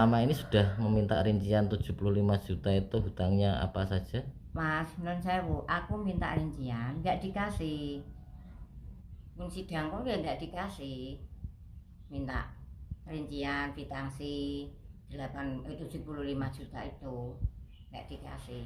Selama ini sudah meminta rincian 75 juta itu hutangnya apa saja? Mas, non sewu, aku minta rincian, nggak dikasih. Mun sidang kok ya nggak dikasih. Minta rincian, kwitansi 75 juta itu nggak dikasih.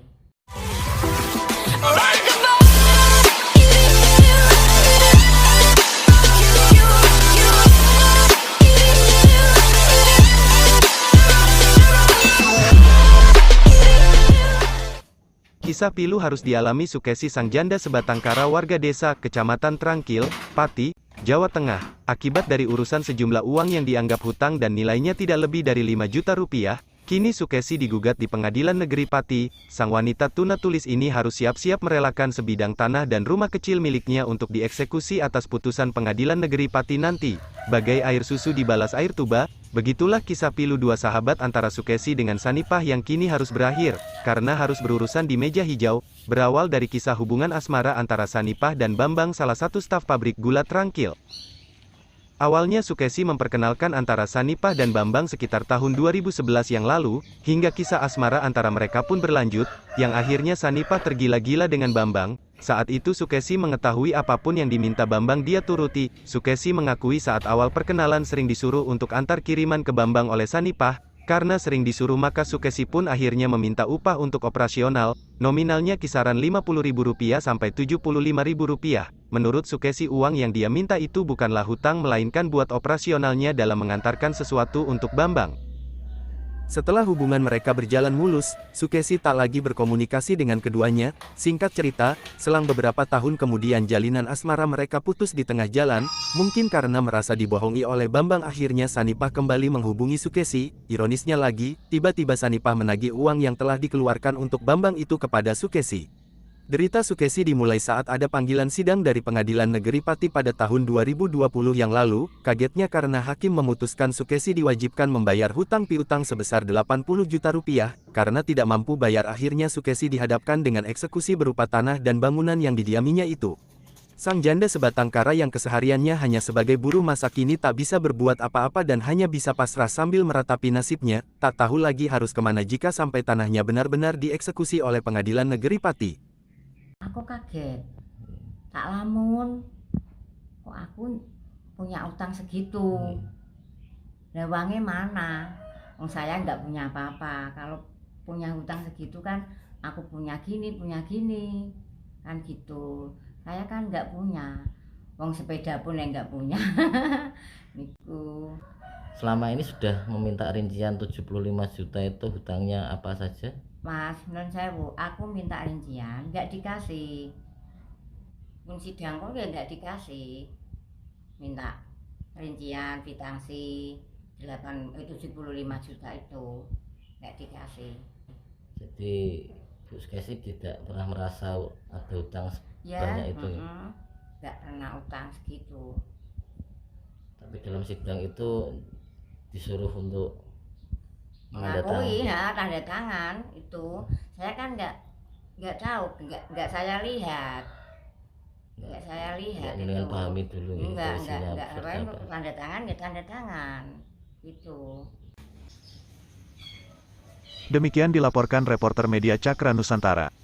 Kisah pilu harus dialami Sukesi sang janda sebatang kara warga desa Kecamatan Trangkil, Pati, Jawa Tengah, akibat dari urusan sejumlah uang yang dianggap hutang dan nilainya tidak lebih dari 5 juta rupiah. Kini Sukesi digugat di Pengadilan Negeri Pati. Sang wanita tunatulis ini harus siap-siap merelakan sebidang tanah dan rumah kecil miliknya untuk dieksekusi atas putusan Pengadilan Negeri Pati nanti. Bagai air susu dibalas air tuba, begitulah kisah pilu dua sahabat antara Sukesi dengan Sanipah yang kini harus berakhir, karena harus berurusan di meja hijau. Berawal dari kisah hubungan asmara antara Sanipah dan Bambang, salah satu staf pabrik gula Trangkil. Awalnya Sukesi memperkenalkan antara Sanipah dan Bambang sekitar tahun 2011 yang lalu, hingga kisah asmara antara mereka pun berlanjut, yang akhirnya Sanipah tergila-gila dengan Bambang. Saat itu Sukesi mengetahui apapun yang diminta Bambang dia turuti. Sukesi mengakui saat awal perkenalan sering disuruh untuk antar kiriman ke Bambang oleh Sanipah. Karena sering disuruh maka Sukesi pun akhirnya meminta upah untuk operasional, nominalnya kisaran Rp50.000 sampai Rp75.000. Menurut Sukesi uang yang dia minta itu bukanlah hutang melainkan buat operasionalnya dalam mengantarkan sesuatu untuk Bambang. Setelah hubungan mereka berjalan mulus, Sukesi tak lagi berkomunikasi dengan keduanya. Singkat cerita, selang beberapa tahun kemudian jalinan asmara mereka putus di tengah jalan, mungkin karena merasa dibohongi oleh Bambang. Akhirnya Sanipah kembali menghubungi Sukesi. Ironisnya lagi, tiba-tiba Sanipah menagih uang yang telah dikeluarkan untuk Bambang itu kepada Sukesi. Derita Sukesi dimulai saat ada panggilan sidang dari Pengadilan Negeri Pati pada tahun 2020 yang lalu. Kagetnya karena hakim memutuskan Sukesi diwajibkan membayar hutang piutang sebesar Rp80 juta. Karena tidak mampu bayar, akhirnya Sukesi dihadapkan dengan eksekusi berupa tanah dan bangunan yang didiaminya itu. Sang janda sebatang kara yang kesehariannya hanya sebagai buruh masak kini tak bisa berbuat apa-apa dan hanya bisa pasrah sambil meratapi nasibnya. Tak tahu lagi harus kemana jika sampai tanahnya benar-benar dieksekusi oleh Pengadilan Negeri Pati. Aku kaget, tak lamun, kok aku punya utang segitu, nah uangnya mana? Saya nggak punya apa-apa. Kalau punya utang segitu kan, aku punya gini, kan gitu. Saya kan nggak punya, sepeda pun yang nggak punya. Niku. Selama ini sudah meminta rincian 75 juta itu hutangnya apa saja? Mas, non sewu, aku minta rincian, nggak dikasih. Mun sidang kok ya nggak dikasih. Minta rincian, kwitansi 75 juta itu nggak dikasih. Jadi Bu Sukesi tidak pernah merasa ada hutang Ya, sebanyak itu. nggak pernah utang segitu. Tapi dalam sidang itu disuruh untuk Mengakui ya, tanda tangan itu. Saya kan nggak tahu, nggak saya lihat. Nggak saya lihat itu. Dengan pahami dulu gitu, Enggak, isinya seperti apa. tanda tangan ya tanda tangan. Itu. Demikian dilaporkan reporter media Cakra Nusantara.